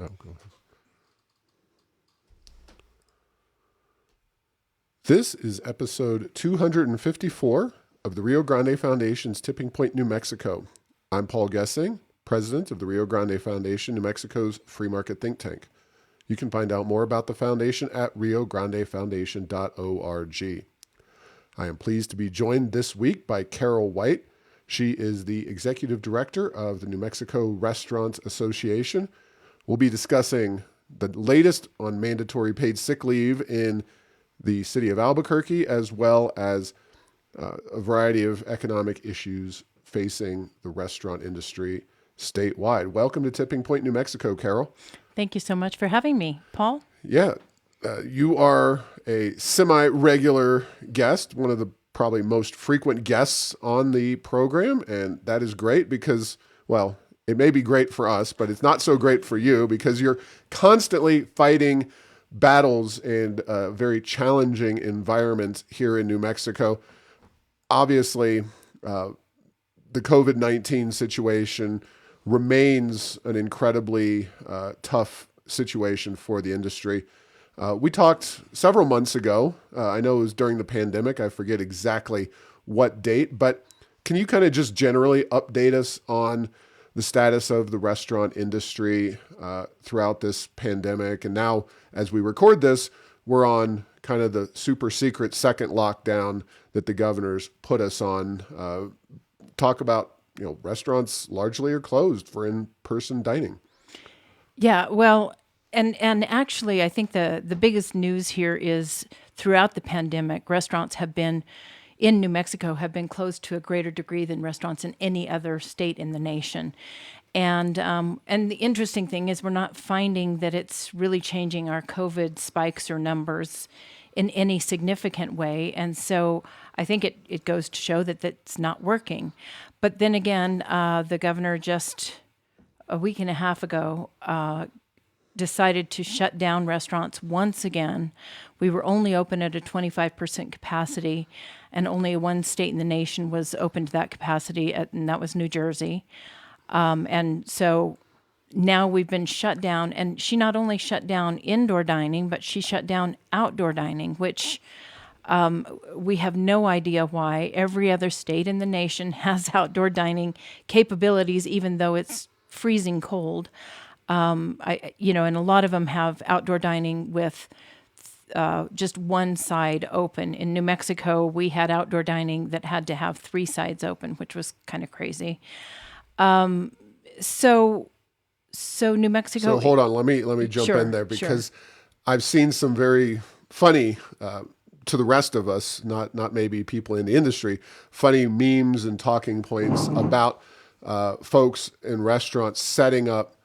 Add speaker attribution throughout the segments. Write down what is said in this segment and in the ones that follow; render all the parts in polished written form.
Speaker 1: Oh, go ahead. This is episode 254 of the Rio Grande Foundation's Tipping Point, New Mexico. I'm Paul Gessing, president of the Rio Grande Foundation, New Mexico's free market think tank. You can find out more about the foundation at riograndefoundation.org. I am pleased to be joined this week by Carol Wight. She is the executive director of the New Mexico Restaurants Association. We'll be discussing the latest on mandatory paid sick leave in the city of Albuquerque, as well as a variety of economic issues facing the restaurant industry statewide. Welcome to Tipping Point, New Mexico, Carol.
Speaker 2: Thank you so much for having me, Paul.
Speaker 1: Yeah, you are a semi-regular guest, one of the probably most frequent guests on the program, and that is great because, well, it may be great for us, but it's not so great for you because you're constantly fighting battles in very challenging environments here in New Mexico. Obviously, the COVID-19 situation remains an incredibly tough situation for the industry. We talked several months ago. I know it was during the pandemic. I forget exactly what date, but can you kind of just generally update us on the status of the restaurant industry throughout this pandemic? And now, as we record this, we're on kind of the super secret second lockdown that the governor's put us on. Talk about, restaurants largely are closed for in-person dining.
Speaker 2: Yeah, well, and actually, I think the biggest news here is throughout the pandemic, restaurants in New Mexico have been closed to a greater degree than restaurants in any other state in the nation. And the interesting thing is we're not finding that it's really changing our COVID spikes or numbers in any significant way. And so I think it goes to show that that's not working. But then again, the governor just a week and a half ago decided to shut down restaurants once again. We were only open at a 25% capacity, and only one state in the nation was open to that capacity, and that was New Jersey. And so now we've been shut down, and she not only shut down indoor dining, but she shut down outdoor dining, which we have no idea why. Every other state in the nation has outdoor dining capabilities, even though it's freezing cold. And a lot of them have outdoor dining with just one side open. In New Mexico, we had outdoor dining that had to have three sides open, which was kind of crazy. So New Mexico.
Speaker 1: So hold on, let me jump in there because I've seen some very funny, to the rest of us, not maybe people in the industry, funny memes and talking points about folks in restaurants setting up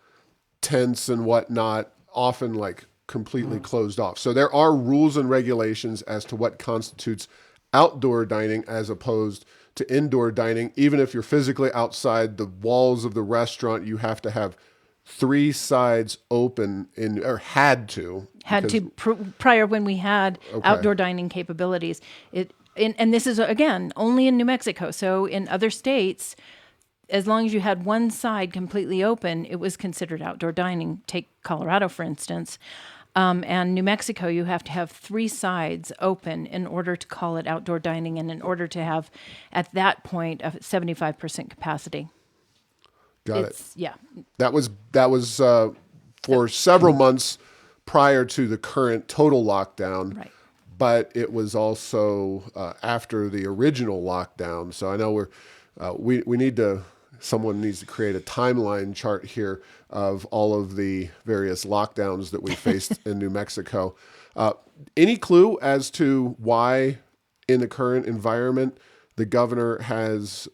Speaker 1: tents and whatnot, often like completely closed off. So there are rules and regulations as to what constitutes outdoor dining as opposed to indoor dining. Even if you're physically outside the walls of the restaurant, you have to have three sides open
Speaker 2: prior when we had outdoor dining capabilities. And this is, again, only in New Mexico. So in other states, as long as you had one side completely open, it was considered outdoor dining. Take Colorado, for instance. And New Mexico, you have to have three sides open in order to call it outdoor dining and in order to have, at that point, a 75% capacity.
Speaker 1: Got it.
Speaker 2: Yeah.
Speaker 1: That was for several months prior to the current total lockdown.
Speaker 2: Right.
Speaker 1: But it was also after the original lockdown. So I know someone needs to create a timeline chart here of all of the various lockdowns that we faced in New Mexico. Any clue as to why in the current environment the governor has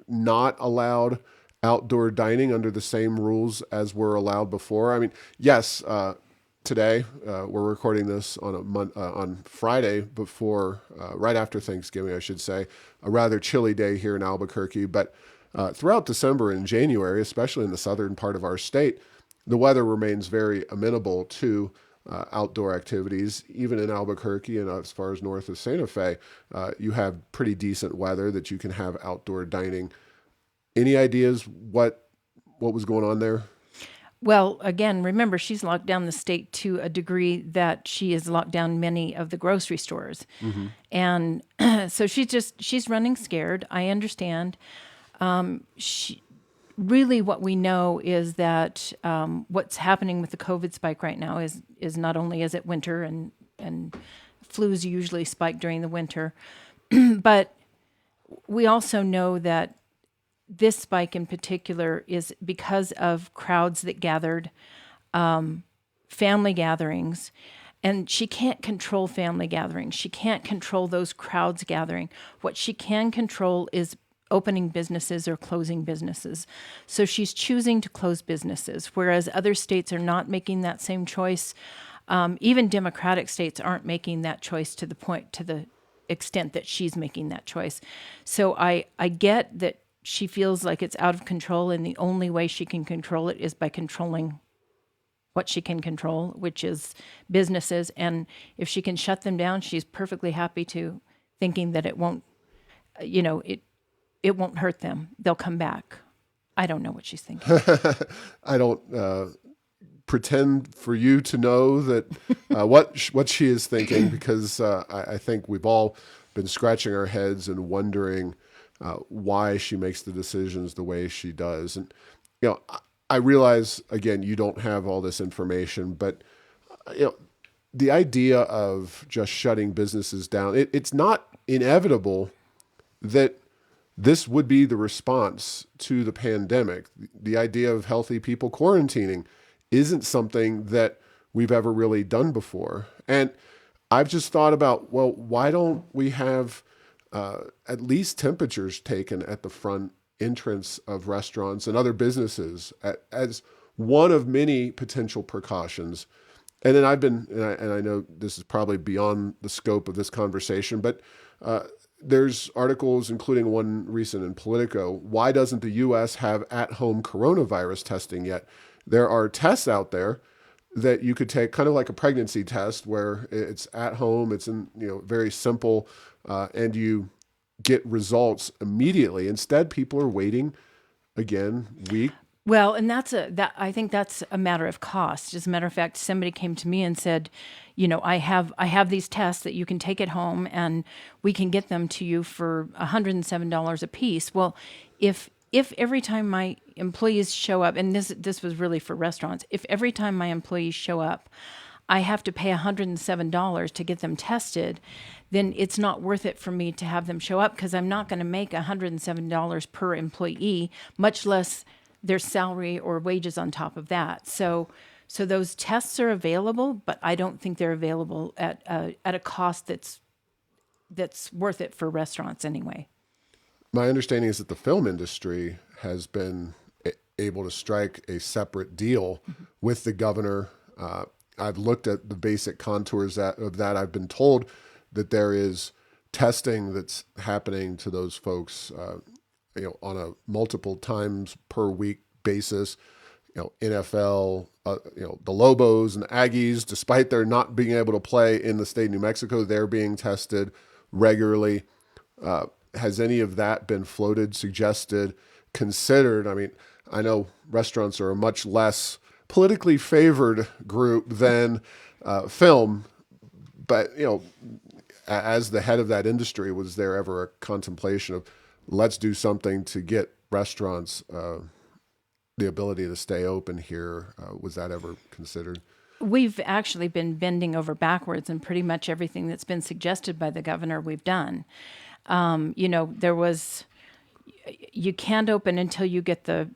Speaker 1: not allowed outdoor dining under the same rules as were allowed before? I mean, yes, today we're recording this on Friday before, right after Thanksgiving, I should say, a rather chilly day here in Albuquerque. But throughout December and January, especially in the southern part of our state, the weather remains very amenable to outdoor activities. Even in Albuquerque and as far as north of Santa Fe, you have pretty decent weather that you can have outdoor dining. Any ideas what was going on there?
Speaker 2: Well, again, remember she's locked down the state to a degree that she has locked down many of the grocery stores,
Speaker 1: Mm-hmm.
Speaker 2: and so she's running scared. I understand. She really what we know is that what's happening with the COVID spike right now is not only is it winter and flus usually spike during the winter, but we also know that this spike in particular is because of crowds that gathered, family gatherings, and she can't control family gatherings. She can't control those crowds gathering. What she can control is opening businesses or closing businesses. So she's choosing to close businesses, whereas other states are not making that same choice. Even Democratic states aren't making that choice to the extent that she's making that choice. So I get that she feels like it's out of control, and the only way she can control it is by controlling what she can control, which is businesses. And if she can shut them down, she's perfectly happy to, thinking that it won't, it won't hurt them. They'll come back. I don't know what she's thinking.
Speaker 1: I don't pretend for you to know that what she is thinking, because I think we've all been scratching our heads and wondering why she makes the decisions the way she does. And I realize, again, you don't have all this information, but the idea of just shutting businesses down, it's not inevitable that this would be the response to the pandemic. The idea of healthy people quarantining isn't something that we've ever really done before. And I've just thought about, well, why don't we have at least temperatures taken at the front entrance of restaurants and other businesses as one of many potential precautions. And then I know this is probably beyond the scope of this conversation, but there's articles, including one recent in Politico. Why doesn't the U.S. have at-home coronavirus testing yet? There are tests out there that you could take, kind of like a pregnancy test, where it's at home, it's in very simple, and you get results immediately. Instead, people are waiting again week.
Speaker 2: Well, and I think that's a matter of cost. As a matter of fact, somebody came to me and said, I have these tests that you can take at home, and we can get them to you for $107 a piece. Well, if every time my employees show up, and this was really for restaurants, if every time my employees show up, I have to pay $107 to get them tested, then it's not worth it for me to have them show up, because I'm not going to make $107 per employee, much less their salary or wages on top of that. So those tests are available, but I don't think they're available at a cost that's worth it for restaurants anyway.
Speaker 1: My understanding is that the film industry has been able to strike a separate deal with the governor. I've looked at the basic contours of that. I've been told that there is testing that's happening to those folks, on a multiple times per week basis. NFL, the Lobos and Aggies, despite their not being able to play in the state of New Mexico, they're being tested regularly. Has any of that been floated, suggested, considered? I mean, I know restaurants are a much less politically favored group than film, but as the head of that industry, was there ever a contemplation of, let's do something to get restaurants the ability to stay open here? Was that ever considered?
Speaker 2: We've actually been bending over backwards, and pretty much everything that's been suggested by the governor, we've done. There was, you can't open until you get the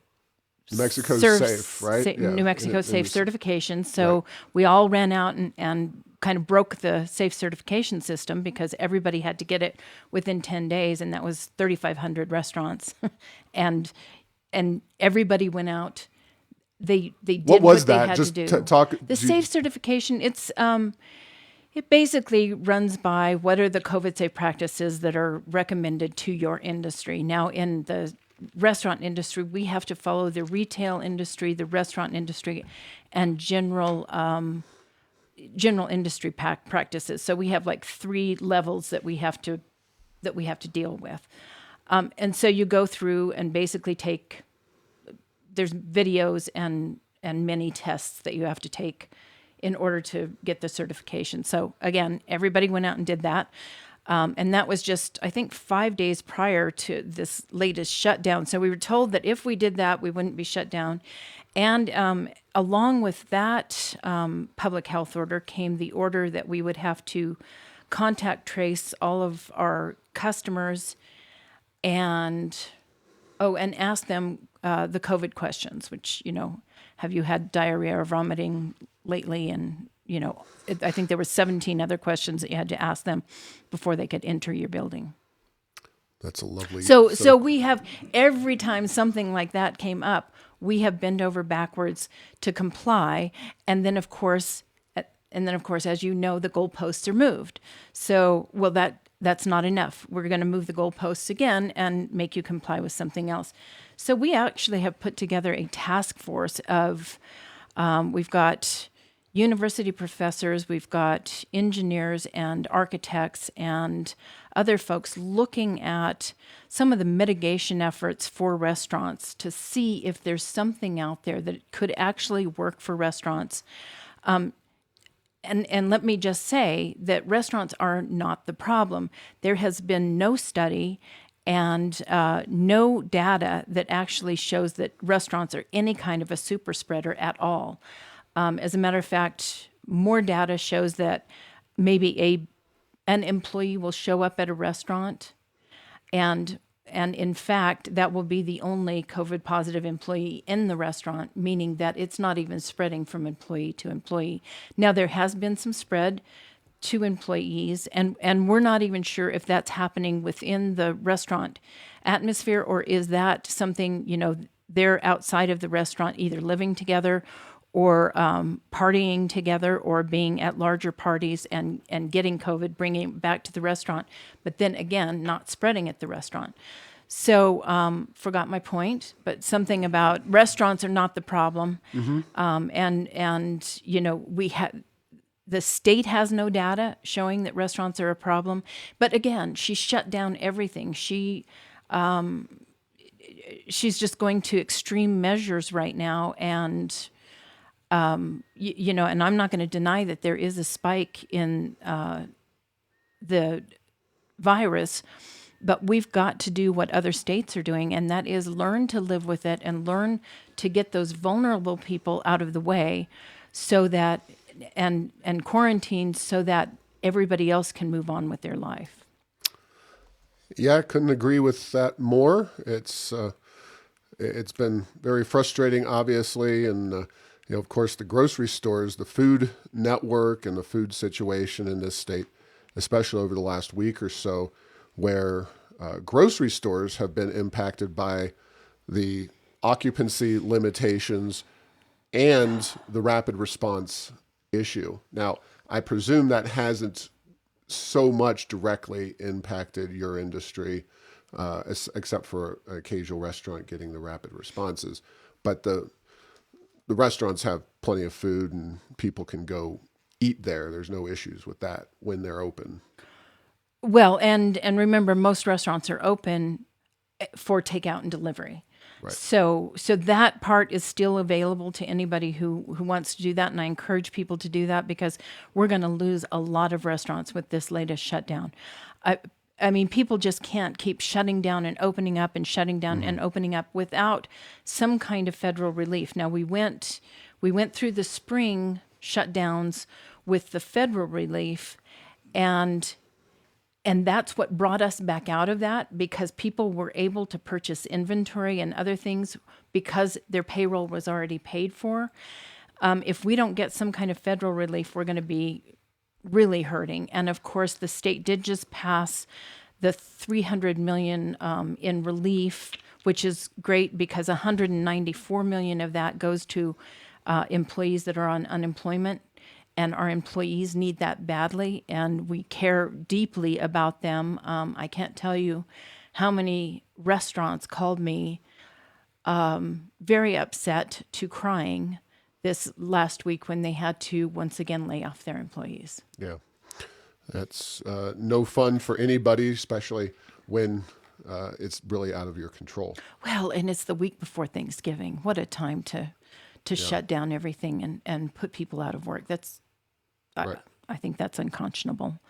Speaker 1: New Mexico's safe, right?
Speaker 2: New Mexico safe certification. So right. We all ran out and kind of broke the safe certification system, because everybody had to get it within 10 days, and that was 3,500 restaurants. and everybody went out. They did what they had to do. The safe certification, it basically runs by what are the COVID safe practices that are recommended to your industry. Now, in the restaurant industry, we have to follow the retail industry, the restaurant industry, and general industry practices. So we have like 3 levels that we have to deal with. And so you go through and basically there's videos and many tests that you have to take in order to get the certification. So again, everybody went out and did that. And that was just, I think, 5 days prior to this latest shutdown. So we were told that if we did that, we wouldn't be shut down. And along with that public health order came the order that we would have to contact trace all of our customers and ask them the COVID questions, which, have you had diarrhea or vomiting lately? And, I think there were 17 other questions that you had to ask them before they could enter your building.
Speaker 1: That's a lovely...
Speaker 2: So we have, every time something like that came up, we have bent over backwards to comply. And then, of course, as you know, the goalposts are moved. So, that's not enough. We're going to move the goalposts again and make you comply with something else. So we actually have put together a task force of, we've got university professors, we've got engineers and architects and other folks looking at some of the mitigation efforts for restaurants to see if there's something out there that could actually work for restaurants. And let me just say that restaurants are not the problem. There has been no study and no data that actually shows that restaurants are any kind of a super spreader at all. As a matter of fact, more data shows that maybe an employee will show up at a restaurant, and in fact, that will be the only COVID positive employee in the restaurant, meaning that it's not even spreading from employee to employee. Now, there has been some spread to employees, and we're not even sure if that's happening within the restaurant atmosphere, or is that something, they're outside of the restaurant either living together or partying together or being at larger parties and getting COVID, bringing it back to the restaurant, but then again, not spreading at the restaurant. So forgot my point, but something about restaurants are not the problem. Mm-hmm. The state has no data showing that restaurants are a problem. But again, she shut down everything. She's just going to extreme measures right now, and and I'm not going to deny that there is a spike in the virus, but we've got to do what other states are doing, and that is learn to live with it and learn to get those vulnerable people out of the way, so that and quarantine, so that everybody else can move on with their life.
Speaker 1: Yeah, I couldn't agree with that more. It's been very frustrating, obviously, and of course, the grocery stores, the food network, and the food situation in this state, especially over the last week or so, where grocery stores have been impacted by the occupancy limitations and the rapid response issue. Now, I presume that hasn't so much directly impacted your industry, except for an occasional restaurant getting the rapid responses. But the restaurants have plenty of food and people can go eat there. There's no issues with that when they're open.
Speaker 2: Well, and remember, most restaurants are open for takeout and delivery.
Speaker 1: Right.
Speaker 2: So that part is still available to anybody who wants to do that, and I encourage people to do that, because we're going to lose a lot of restaurants with this latest shutdown. I mean, people just can't keep shutting down and opening up and shutting down and opening up without some kind of federal relief. Now, we went through the spring shutdowns with the federal relief, and that's what brought us back out of that, because people were able to purchase inventory and other things because their payroll was already paid for. If we don't get some kind of federal relief, we're going to be really hurting. And of course, the state did just pass the $300 million in relief, which is great, because $194 million of that goes to employees that are on unemployment. And our employees need that badly, and we care deeply about them. I can't tell you how many restaurants called me very upset to crying this last week when they had to once again lay off their employees.
Speaker 1: Yeah, that's no fun for anybody, especially when it's really out of your control.
Speaker 2: Well, and it's the week before Thanksgiving. What a time to to shut down everything and put people out of work.
Speaker 1: Right.
Speaker 2: I think that's unconscionable.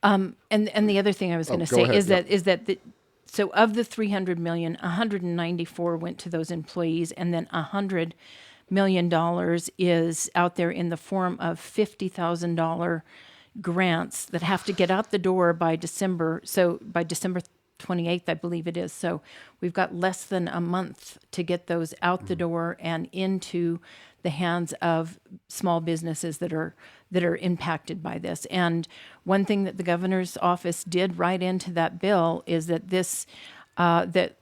Speaker 2: And the other thing I was going to
Speaker 1: go
Speaker 2: say
Speaker 1: ahead.
Speaker 2: is that so of the 300 million, 194 went to those employees, and then $100 million is out there in the form of $50,000 grants that have to get out the door by December. So by December 28th, I believe it is. So we've got less than a month to get those out the door and into the hands of small businesses that are impacted by this. And one thing that the governor's office did write into that bill is that that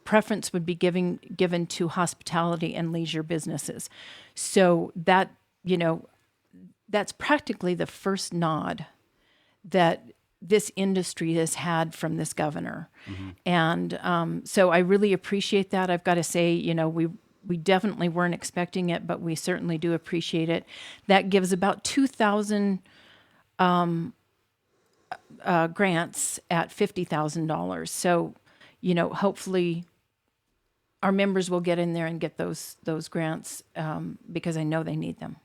Speaker 2: preference would be given to hospitality and leisure businesses. So that, that's practically the first nod that this industry has had from this governor. And so I really appreciate that. I've got to say, we definitely weren't expecting it, but we certainly do appreciate it. That gives about 2,000 grants at $50,000. So, hopefully our members will get in there and get those grants because I know they need them.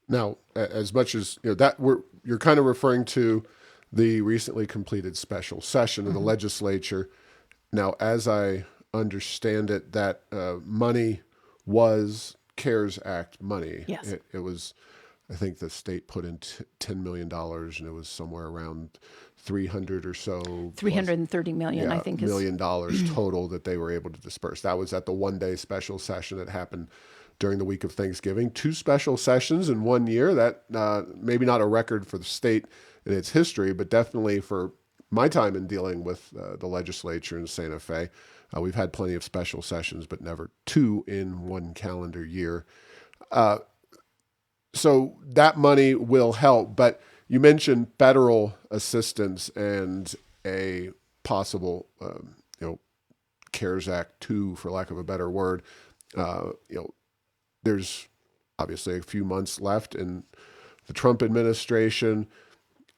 Speaker 1: Now, as much as you're kind of referring to the recently completed special session of the legislature. Now, as I understand it, that money was CARES Act money.
Speaker 2: Yes.
Speaker 1: It was, I think the state put in $10 million, and it was somewhere around 300 or so.
Speaker 2: 330 million, I think,
Speaker 1: $1 million total that they were able to disperse. That was at the one-day special session that happened during the week of Thanksgiving. 2 special sessions in 1 year. That maybe not a record for the state in its history, but definitely for my time in dealing with the legislature in Santa Fe. We've had plenty of special sessions, but never 2 in 1 calendar year. So that money will help, but you mentioned federal assistance and a possible, CARES Act 2, for lack of a better word. There's obviously a few months left in the Trump administration.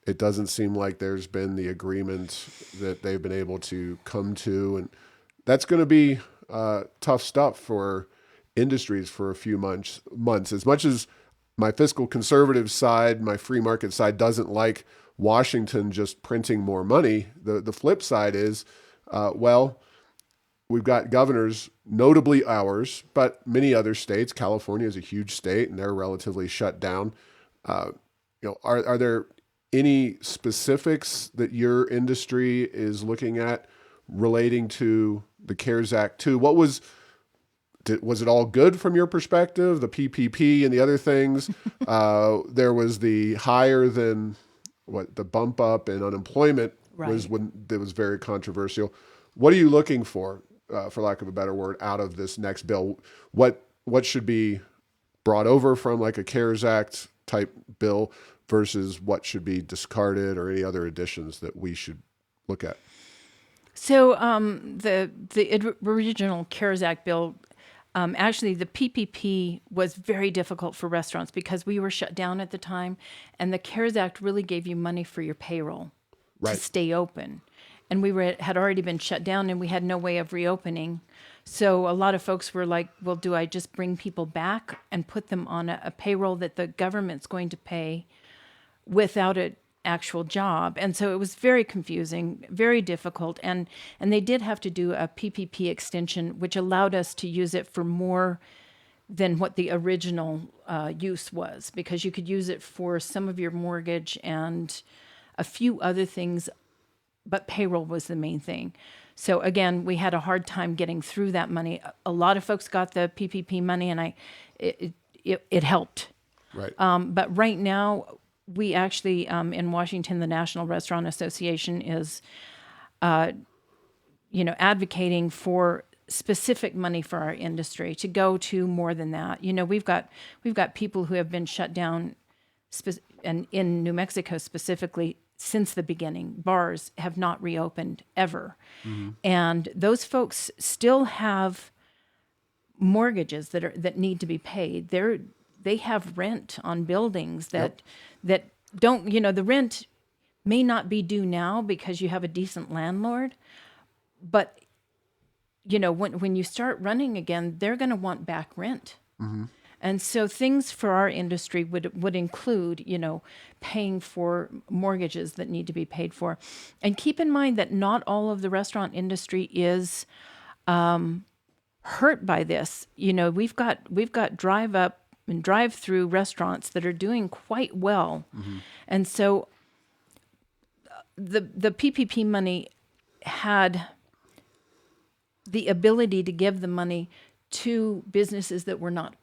Speaker 1: It doesn't seem like there's been the agreement that they've been able to come to, and that's going to be tough stuff for industries for a few months. As much as my fiscal conservative side, my free market side, doesn't like Washington just printing more money, the flip side is, we've got governors, notably ours, but many other states. California is a huge state, and they're relatively shut down. Are there any specifics that your industry is looking at relating to the CARES Act 2? Was it all good from your perspective, the PPP and the other things? There was the higher than the bump up in unemployment was when it was very controversial. What are you looking for lack of a better word, out of this next bill? What should be brought over from like a CARES Act type bill versus what should be discarded, or any other additions that we should look at?
Speaker 2: So the original CARES Act bill, actually the PPP was very difficult for restaurants because we were shut down at the time, and the CARES Act really gave you money for your payroll to stay open. And we had already been shut down, and we had no way of reopening. So a lot of folks were like, well, do I just bring people back and put them on a payroll that the government's going to pay without an actual job? And so it was very confusing, very difficult. And they did have to do a PPP extension, which allowed us to use it for more than what the original use was, because you could use it for some of your mortgage and a few other things, but payroll was the main thing. So again, we had a hard time getting through that money. A lot of folks got the PPP money, and it helped.
Speaker 1: Right.
Speaker 2: But right now, we actually in Washington, the National Restaurant Association is, advocating for specific money for our industry to go to more than that. We've got people who have been shut down, and in New Mexico specifically, since the beginning. Bars have not reopened ever. Mm-hmm. And those folks still have mortgages that need to be paid. They have rent on buildings that don't, the rent may not be due now because you have a decent landlord, but when you start running again, they're going to want back rent. Mm-hmm. And so things for our industry would include, paying for mortgages that need to be paid for. And keep in mind that not all of the restaurant industry is hurt by this. We've got drive up and drive through restaurants that are doing quite well. And so the PPP money had the ability to give the money to businesses that were not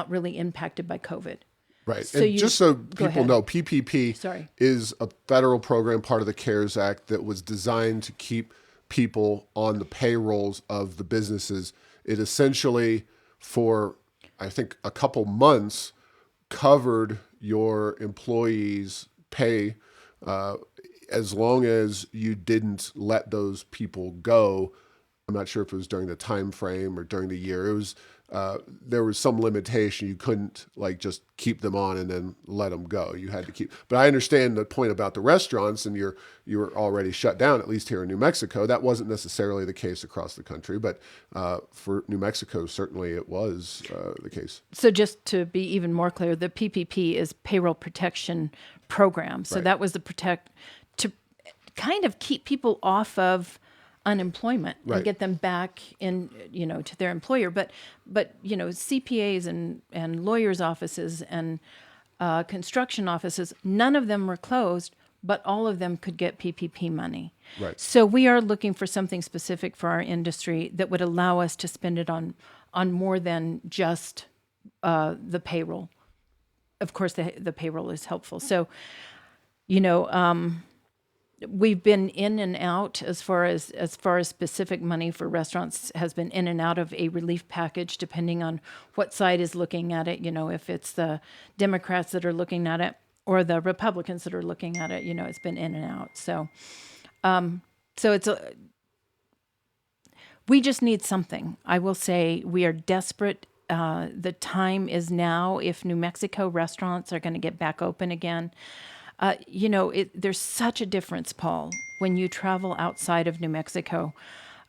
Speaker 2: really impacted by COVID.
Speaker 1: Right.
Speaker 2: So
Speaker 1: and just so
Speaker 2: go
Speaker 1: people
Speaker 2: ahead.
Speaker 1: know, PPP
Speaker 2: Sorry.
Speaker 1: is a federal program, part of the CARES Act, that was designed to keep people on the payrolls of the businesses. It essentially, for I think a couple months, covered your employees' pay as long as you didn't let those people go. I'm not sure if it was during the time frame or during the year. It was there was some limitation. You couldn't just keep them on and then let them go. You had to keep. But I understand the point about the restaurants, and you were already shut down, at least here in New Mexico. That wasn't necessarily the case across the country, but for New Mexico, certainly it was the case.
Speaker 2: So just to be even more clear, the PPP is Payroll Protection Program. So
Speaker 1: Right.
Speaker 2: that was to kind of keep people off of unemployment
Speaker 1: Right.
Speaker 2: and get them back in, to their employer. But CPAs and lawyers' offices and construction offices, none of them were closed, but all of them could get PPP money.
Speaker 1: Right.
Speaker 2: So we are looking for something specific for our industry that would allow us to spend it on more than just the payroll. Of course, the payroll is helpful. So, we've been in and out as far as specific money for restaurants has been in and out of a relief package, depending on what side is looking at it. If it's the Democrats that are looking at it or the Republicans that are looking at it, it's been in and out. So, we just need something. I will say we are desperate. The time is now if New Mexico restaurants are going to get back open again. There's such a difference, Paul, when you travel outside of New Mexico.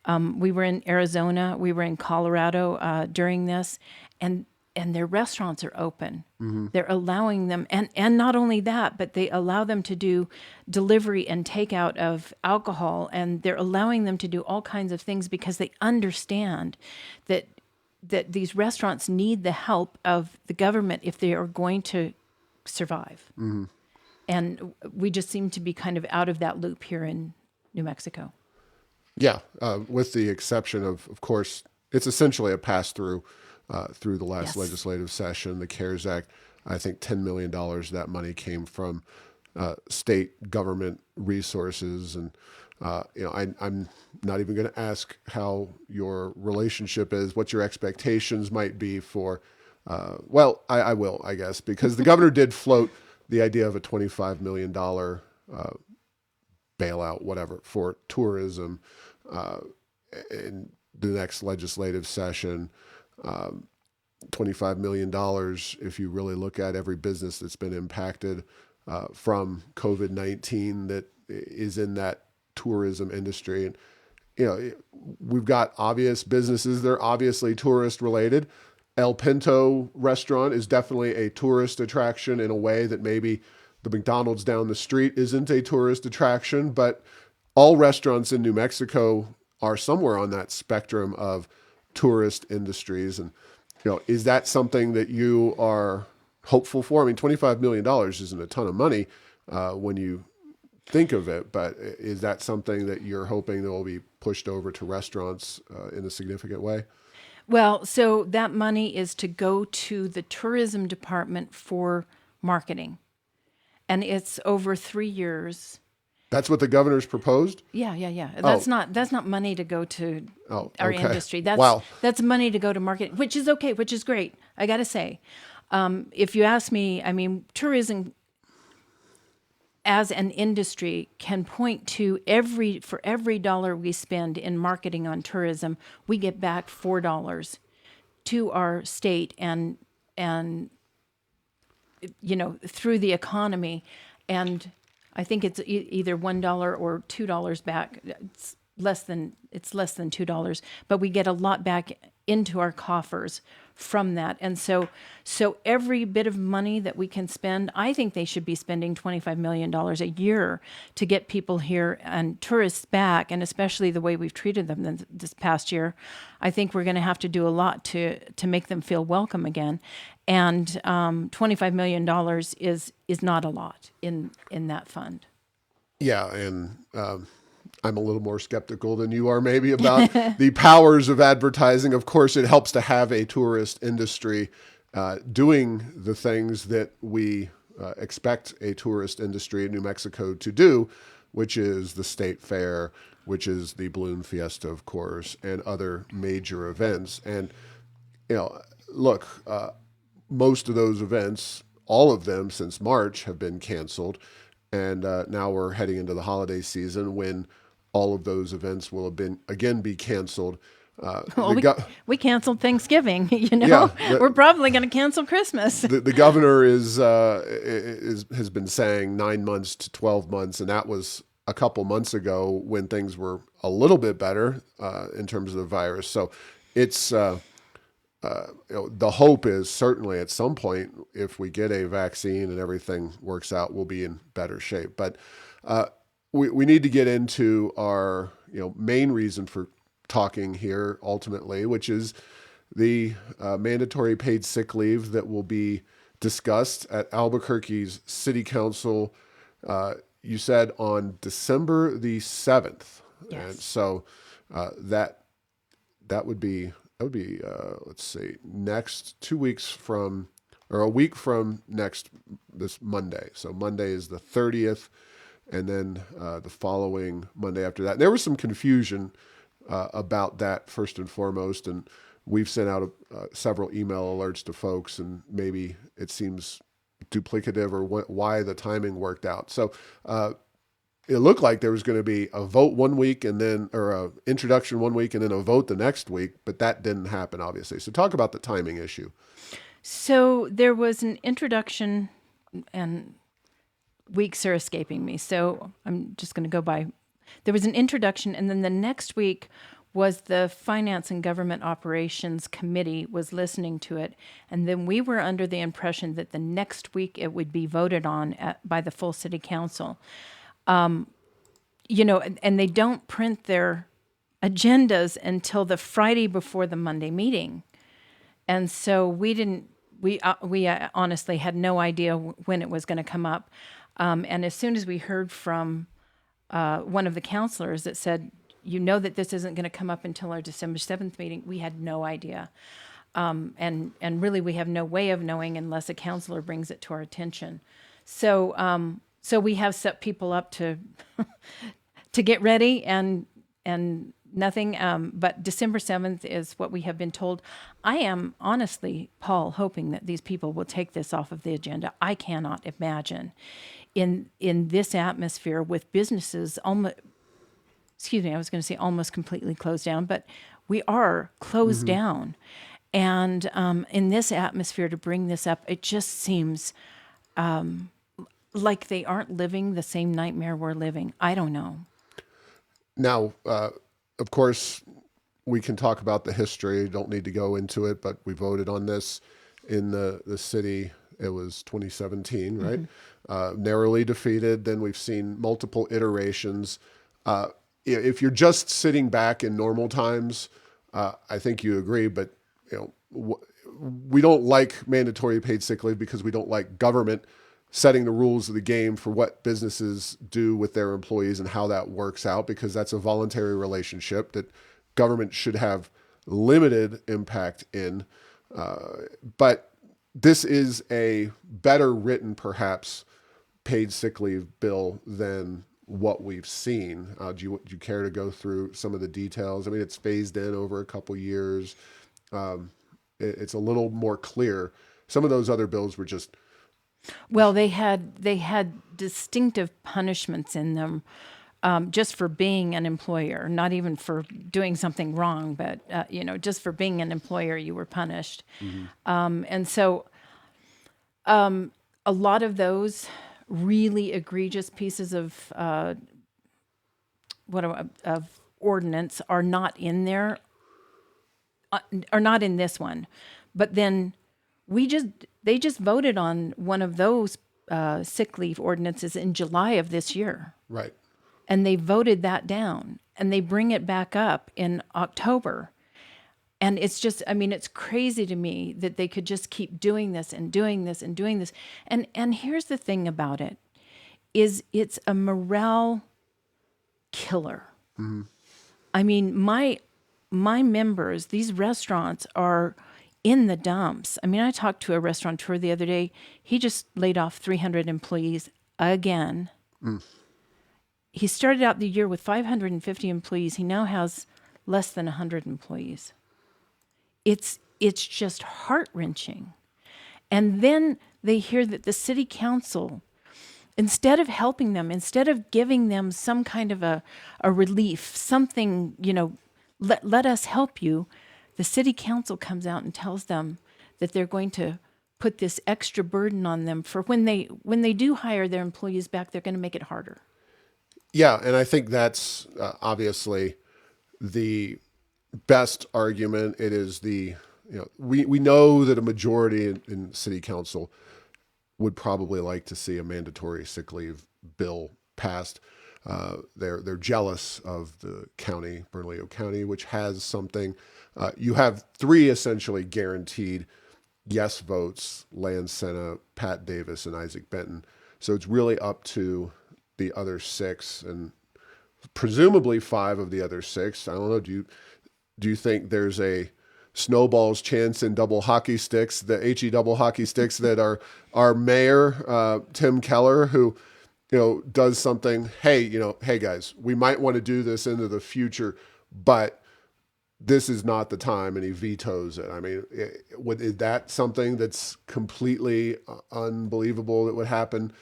Speaker 2: We were in Arizona, we were in Colorado during this, and their restaurants are open. Mm-hmm. They're allowing them, and not only that, but they allow them to do delivery and takeout of alcohol, and they're allowing them to do all kinds of things because they understand that these restaurants need the help of the government if they are going to survive. Mm-hmm. And we just seem to be kind of out of that loop here in New Mexico.
Speaker 1: Yeah, with the exception of course, it's essentially a pass-through through the last
Speaker 2: Yes.
Speaker 1: legislative session, the CARES Act. I think $10 million of that money came from state government resources. And, I'm not even going to ask how your relationship is, what your expectations might be for, I will, I guess, because the governor did float the idea of a $25 million bailout, whatever, for tourism in the next legislative session. $25 million, if you really look at every business that's been impacted from COVID-19 that is in that tourism industry. And, we've got obvious businesses. They're obviously tourist related. El Pinto restaurant is definitely a tourist attraction in a way that maybe the McDonald's down the street isn't a tourist attraction, but all restaurants in New Mexico are somewhere on that spectrum of tourist industries. And, is that something that you are hopeful for? I mean, $25 million isn't a ton of money when you think of it, but is that something that you're hoping that will be pushed over to restaurants in a significant way?
Speaker 2: Well, so that money is to go to the tourism department for marketing. And it's over 3 years.
Speaker 1: That's what the governor's proposed?
Speaker 2: Yeah. That's not money to go to our
Speaker 1: okay.
Speaker 2: industry. That's money to go to marketing, which is okay, which is great. I got to say, if you ask me, I mean, tourism as an industry can point to for every dollar we spend in marketing on tourism, we get back $4 to our state and through the economy. And I think it's either $1 or $2 back. It's less than $2, but we get a lot back into our coffers from that. And so every bit of money that we can spend, I think they should be spending $25 million a year to get people here and tourists back, and especially the way we've treated them this past year. I think we're going to have to do a lot to make them feel welcome again. And $25 million is not a lot in that fund.
Speaker 1: Yeah, and I'm a little more skeptical than you are maybe about the powers of advertising. Of course, it helps to have a tourist industry doing the things that we expect a tourist industry in New Mexico to do, which is the state fair, which is the balloon fiesta, of course, and other major events. And, look, most of those events, all of them since March, have been canceled. And now we're heading into the holiday season when all of those events will have been again be canceled.
Speaker 2: Well, we canceled Thanksgiving. We're probably going to cancel Christmas.
Speaker 1: The governor has been saying 9 months to 12 months, and that was a couple months ago when things were a little bit better in terms of the virus. So it's the hope is certainly at some point, if we get a vaccine and everything works out, we'll be in better shape. But we need to get into our main reason for talking here ultimately, which is the mandatory paid sick leave that will be discussed at Albuquerque's City Council. You said on December the 7th.
Speaker 2: Yes.
Speaker 1: And so that would be let's see, next 2 weeks from, or a week from this Monday. So Monday is the 30th, and then the following Monday after that. And there was some confusion about that first and foremost, and we've sent out several email alerts to folks, and maybe it seems duplicative or why the timing worked out. So it looked like there was going to be a vote one week or a introduction one week and then a vote the next week, but that didn't happen, obviously. So talk about the timing issue.
Speaker 2: So there was an introduction, and weeks are escaping me, so I'm just going to go by. There was an introduction, and then the next week was the Finance and Government Operations Committee was listening to it, and then we were under the impression that the next week it would be voted on by the full City Council. And they don't print their agendas until the Friday before the Monday meeting. And so we honestly had no idea when it was going to come up. And as soon as we heard from one of the counselors that said, that this isn't going to come up until our December 7th meeting, we had no idea. And really we have no way of knowing unless a counselor brings it to our attention. So we have set people up to to get ready and nothing. But December 7th is what we have been told. I am honestly, Paul, hoping that these people will take this off of the agenda. I cannot imagine in this atmosphere with businesses almost completely closed down, but we are closed down. And in this atmosphere to bring this up, it just seems like they aren't living the same nightmare we're living. I don't know.
Speaker 1: Now, of course, we can talk about the history. Don't need to go into it, but we voted on this in the city. It was 2017, right? Narrowly defeated. Then we've seen multiple iterations. If you're just sitting back in normal times, I think you agree, but we don't like mandatory paid sick leave because we don't like government setting the rules of the game for what businesses do with their employees and how that works out, because that's a voluntary relationship that government should have limited impact in. But this is a better written, perhaps, paid sick leave bill than what we've seen. Do you care to go through some of the details? I mean, it's phased in over a couple years. It's a little more clear. Some of those other bills were just...
Speaker 2: Well, they had distinctive punishments in them, just for being an employer, not even for doing something wrong, but just for being an employer, you were punished. And so, a lot of those really egregious pieces of ordinance are not in there, are not in this one. But then they just voted on one of those sick leave ordinances in July of this year.
Speaker 1: Right.
Speaker 2: And they voted that down, and they bring it back up in October. And it's just, I mean, it's crazy to me that they could just keep doing this and doing this and doing this. And here's the thing about it is it's a morale killer. I mean, my members, these restaurants are in the dumps. I mean, I talked to a restaurateur the other day. He just laid off 300 employees again. He started out the year with 550 employees. He now has less than 100 employees. It's just heart-wrenching. And then they hear that the city council, instead of helping them, instead of giving them some kind of a relief, something, let us help you, the city council comes out and tells them that they're going to put this extra burden on them for when they do hire their employees back, they're going to make it harder.
Speaker 1: Yeah, and I think that's obviously the best argument. It is we know that a majority in city council would probably like to see a mandatory sick leave bill passed. They're jealous of the county, Bernalillo County, which has something. You have 3 essentially guaranteed yes votes: Lan Senna, Pat Davis, and Isaac Benton. So it's really up to the other 6, and presumably 5 of the other 6. I don't know. Do you think there's a snowball's chance in double hockey sticks, the HE double hockey sticks, that our mayor, Tim Keller, who, does something, hey guys, we might want to do this into the future, but this is not the time, and he vetoes it. I mean, is that something that's completely unbelievable that would happen?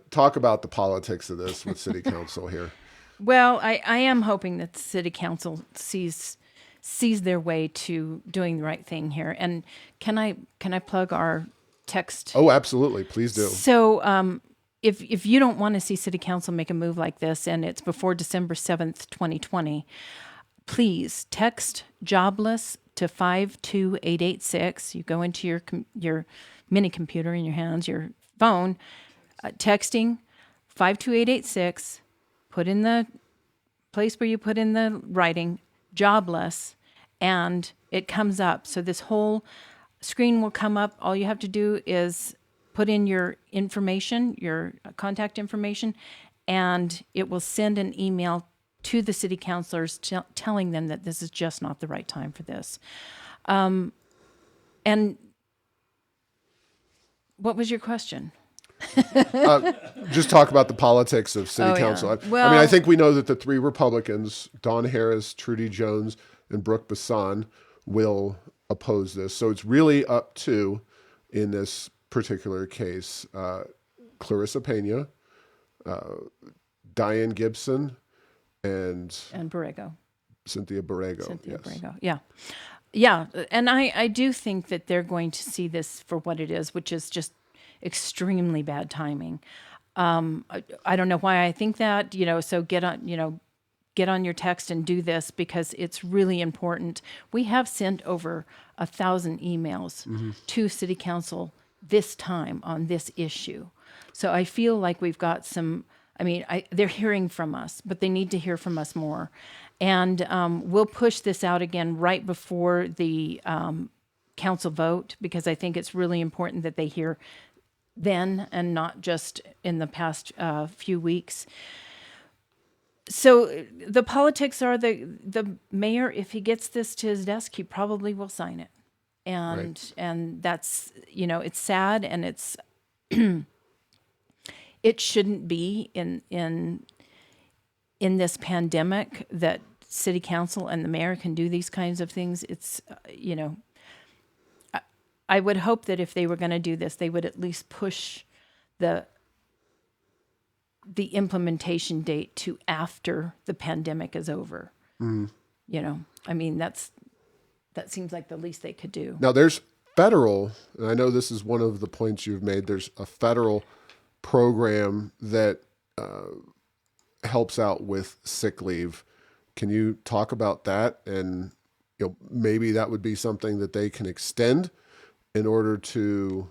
Speaker 1: Talk about the politics of this with city council here.
Speaker 2: Well, I am hoping that the city council sees their way to doing the right thing here. And can I plug our text?
Speaker 1: Oh, absolutely. Please do.
Speaker 2: So if you don't want to see city council make a move like this, and it's before December 7th, 2020, please text jobless to 52886. You go into your mini computer in your hands, your phone, texting 52886, put in the place where you put in the writing jobless, and it comes up. So this whole screen will come up. All you have to do is put in your information, your contact information, and it will send an email to the city councilors telling them that this is just not the right time for this. And what was your question?
Speaker 1: Just talk about the politics of city council.
Speaker 2: Yeah. Well,
Speaker 1: I mean, I think we know that the 3 Republicans, Don Harris, Trudy Jones, and Brooke Bassan, will oppose this. So it's really up to, in this particular case, Clarissa Pena, Diane Gibson, and
Speaker 2: Borrego.
Speaker 1: Cynthia Borrego.
Speaker 2: Borrego. Yeah. And I do think that they're going to see this for what it is, which is just extremely bad timing. I don't know why I think that, so get on your text and do this, because it's really important. We have sent over 1,000 emails to city council this time on this issue. So I feel like we've got some, they're hearing from us, but they need to hear from us more. And we'll push this out again right before the council vote, because I think it's really important that they hear then and not just in the past few weeks. So the politics are the mayor, if he gets this to his desk, he probably will sign it. And that's, it's sad, and it's it shouldn't be in this pandemic that city council and the mayor can do these kinds of things. It's, I would hope that if they were going to do this, they would at least push the implementation date to after the pandemic is over. That seems like the least they could do.
Speaker 1: Now there's federal, and I know this is one of the points you've made, there's a federal program that helps out with sick leave. Can you talk about that and maybe that would be something that they can extend in order to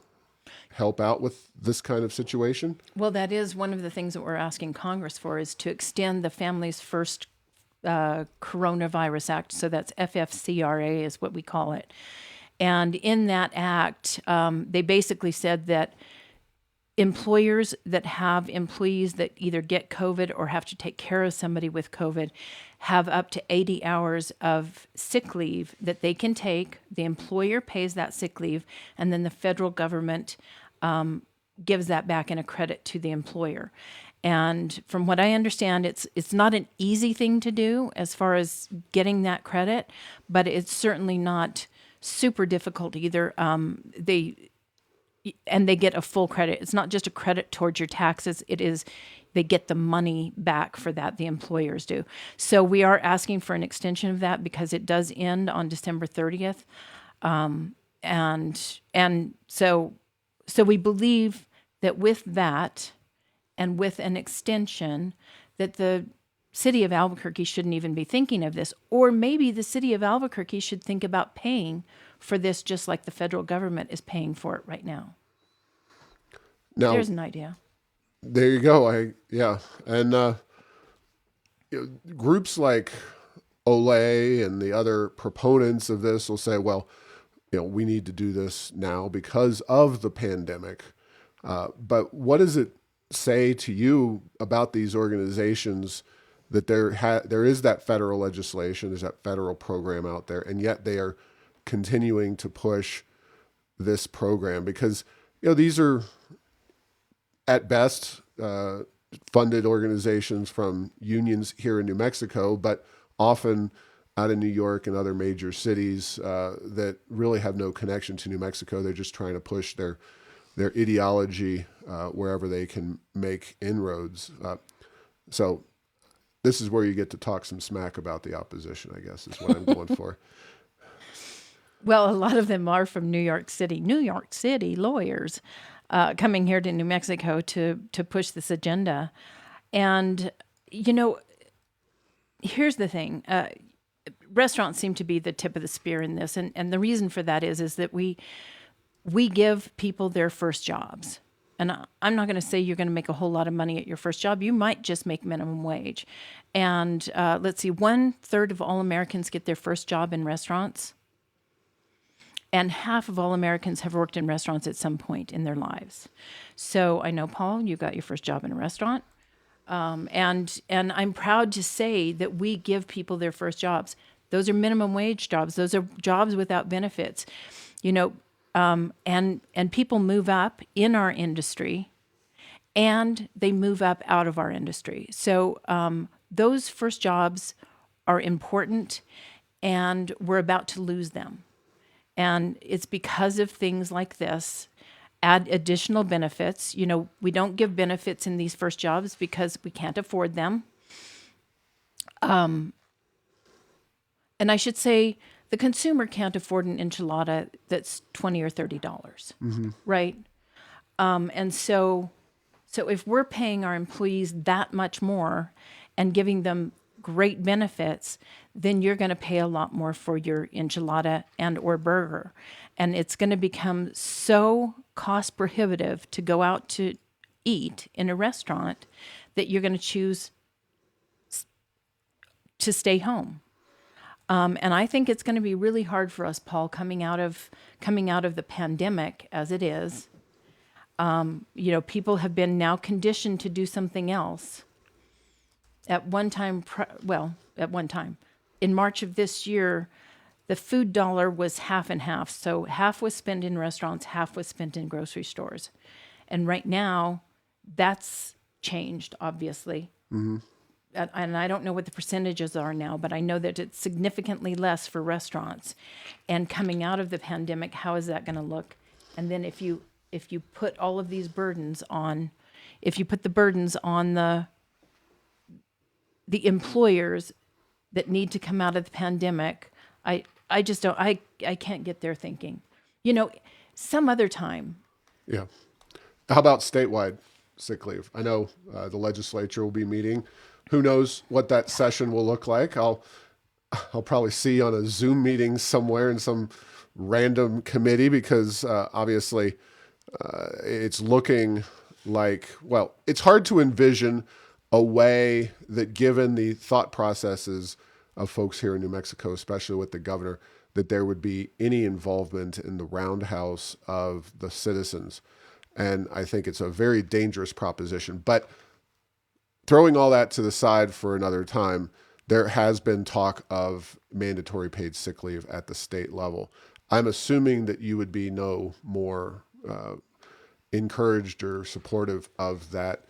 Speaker 1: help out with this kind of situation.
Speaker 2: Well, that is one of the things that we're asking Congress for, is to extend the Families First Coronavirus Act. So that's FFCRA is what we call it. And in that act, they basically said that employers that have employees that either get COVID or have to take care of somebody with COVID have up to 80 hours of sick leave that they can take. The employer pays that sick leave, and then the federal government gives that back in a credit to the employer. And from what I understand, it's not an easy thing to do as far as getting that credit, but it's certainly not super difficult either. They get a full credit. It's not just a credit towards your taxes. It is, they get the money back for that. The employers do. So we are asking for an extension of that because it does end on December 30th. And so we believe that with that and with an extension, that the city of Albuquerque shouldn't even be thinking of this. Or maybe the city of Albuquerque should think about paying for this just like the federal government is paying for it right now.
Speaker 1: Now,
Speaker 2: there's an idea.
Speaker 1: There you go. And groups like Olay and the other proponents of this will say, well, we need to do this now because of the pandemic. But what does it say to you about these organizations that there is that federal legislation, there's that federal program out there, and yet they are continuing to push this program? Because these are at best funded organizations from unions here in New Mexico, but often out in New York and other major cities that really have no connection to New Mexico. They're just trying to push their ideology wherever they can make inroads. So this is where you get to talk some smack about the opposition, I guess, is what I'm going for.
Speaker 2: Well, a lot of them are from New York City lawyers coming here to New Mexico to push this agenda. And, here's the thing. Restaurants seem to be the tip of the spear in this. And the reason for that is that we give people their first jobs. And I'm not going to say you're going to make a whole lot of money at your first job. You might just make minimum wage. And let's see, 1/3 of all Americans get their first job in restaurants. And half of all Americans have worked in restaurants at some point in their lives. So I know, Paul, you got your first job in a restaurant. And I'm proud to say that we give people their first jobs. Those are minimum wage jobs. Those are jobs without benefits. And people move up in our industry, and they move up out of our industry. So those first jobs are important, and we're about to lose them. And it's because of things like this. Add additional benefits. We don't give benefits in these first jobs because we can't afford them. And I should say, the consumer can't afford an enchilada that's $20 or $30, right? And so if we're paying our employees that much more and giving them great benefits, then you're going to pay a lot more for your enchilada and or burger. And it's going to become so cost prohibitive to go out to eat in a restaurant that you're going to choose to stay home. And I think it's going to be really hard for us, Paul, coming out of the pandemic as it is. People have been now conditioned to do something else. At one time, in March of this year, the food dollar was half and half. So half was spent in restaurants, half was spent in grocery stores. And right now, that's changed, obviously. Mm-hmm. And I don't know what the percentages are now, but I know that it's significantly less for restaurants. And coming out of the pandemic, how is that going to look? And then if you put all of these burdens on, if you put the burdens on the employers that need to come out of the pandemic, I just don't, I can't get their thinking. Some other time.
Speaker 1: Yeah. How about statewide sick leave? I know the legislature will be meeting. Who knows what that session will look like? I'll probably see on a Zoom meeting somewhere in some random committee because obviously it's looking like, well, it's hard to envision a way that, given the thought processes of folks here in New Mexico, especially with the governor, that there would be any involvement in the roundhouse of the citizens. And I think it's a very dangerous proposition. But throwing all that to the side for another time, there has been talk of mandatory paid sick leave at the state level. I'm assuming that you would be no more encouraged or supportive of that.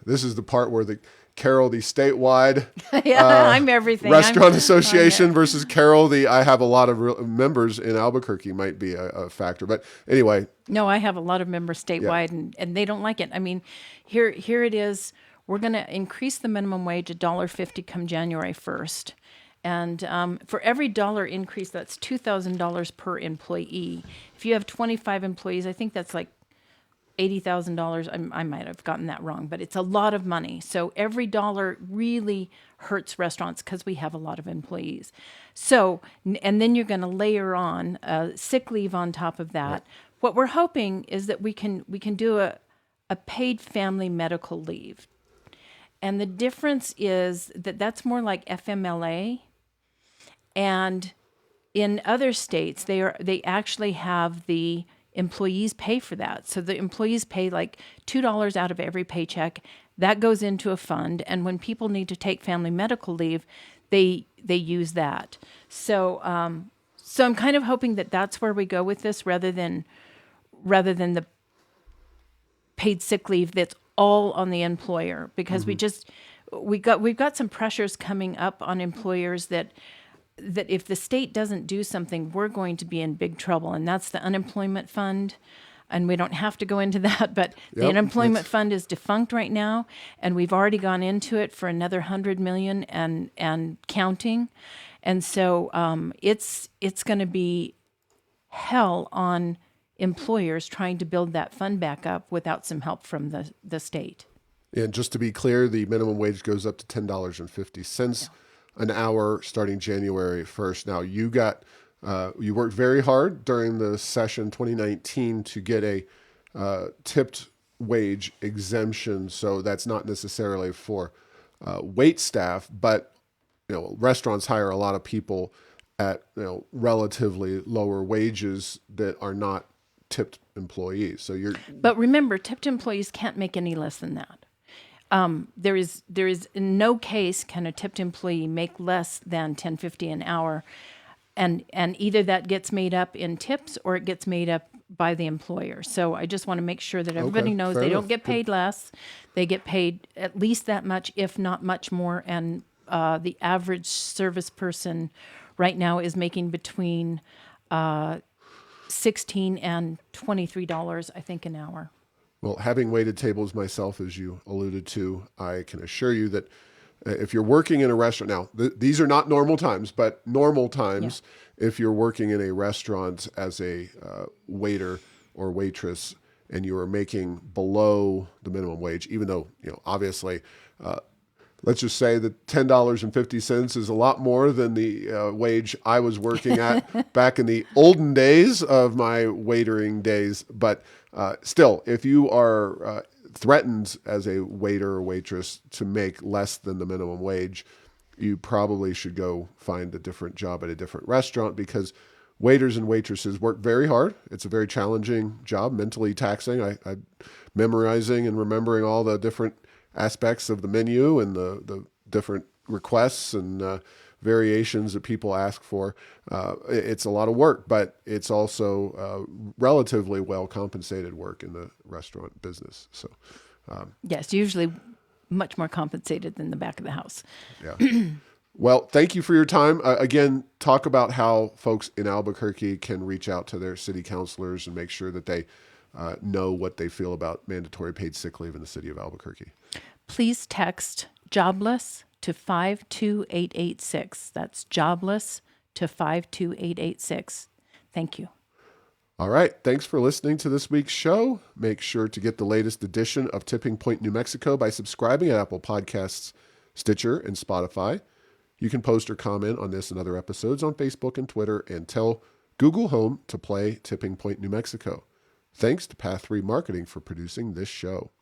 Speaker 1: This is the part where the Carol, the statewide
Speaker 2: I'm everything.
Speaker 1: restaurant association versus Carol, the I have a lot of members in Albuquerque might be a factor. But anyway.
Speaker 2: No, I have a lot of members statewide, and they don't like it. I mean, here it is. We're going to increase the minimum wage $1.50 come January 1st. And for every dollar increase, that's $2,000 per employee. If you have 25 employees, I think that's like $80,000. I might have gotten that wrong, but it's a lot of money. So every dollar really hurts restaurants because we have a lot of employees. So, and then you're going to layer on sick leave on top of that. Right. What we're hoping is that we can do a paid family medical leave. And the difference is that that's more like FMLA. And in other states, they actually have the employees pay for that. So the employees pay like $2 out of every paycheck. That goes into a fund. And when people need to take family medical leave, they use that. So so I'm kind of hoping that that's where we go with this rather than the paid sick leave that's all on the employer, because we've got some pressures coming up on employers that if the state doesn't do something, we're going to be in big trouble. And that's the unemployment fund. And we don't have to go into that, but the unemployment fund is defunct right now. And we've already gone into it for another $100 million and counting. And so it's going to be hell on employers trying to build that fund back up without some help from the state.
Speaker 1: And just to be clear, the minimum wage goes up to $10.50 an hour starting January 1st. Now, you worked very hard during the session 2019 to get a tipped wage exemption. So that's not necessarily for wait staff, but restaurants hire a lot of people at relatively lower wages that are not tipped employees. But
Speaker 2: remember, tipped employees can't make any less than that. There is in no case can a tipped employee make less than $10.50 an hour, and either that gets made up in tips or it gets made up by the employer. So I just want to make sure that everybody knows they don't get paid less; they get paid at least that much, if not much more. And the average service person right now is making between $16 and $23, I think, an hour.
Speaker 1: Well, having waited tables myself, as you alluded to, I can assure you that if you're working in a restaurant, now these are not normal times, but normal times, if you're working in a restaurant as a waiter or waitress and you are making below the minimum wage, even though, obviously, let's just say that $10.50 is a lot more than the wage I was working at back in the olden days of my waitering days. But still, if you are threatened as a waiter or waitress to make less than the minimum wage, you probably should go find a different job at a different restaurant, because waiters and waitresses work very hard. It's a very challenging job, mentally taxing. I memorizing and remembering all the different aspects of the menu and the different requests and variations that people ask for. It's a lot of work, but it's also relatively well compensated work in the restaurant business. So,
Speaker 2: yes, usually much more compensated than the back of the house.
Speaker 1: Yeah. Well, thank you for your time. Again, talk about how folks in Albuquerque can reach out to their city councilors and make sure that they know what they feel about mandatory paid sick leave in the city of Albuquerque.
Speaker 2: Please text jobless to 52886. That's jobless to 52886. Thank you.
Speaker 1: All right. Thanks for listening to this week's show. Make sure to get the latest edition of Tipping Point New Mexico by subscribing at Apple Podcasts, Stitcher, and Spotify. You can post or comment on this and other episodes on Facebook and Twitter, and tell Google Home to play Tipping Point, New Mexico. Thanks to Path 3 Marketing for producing this show.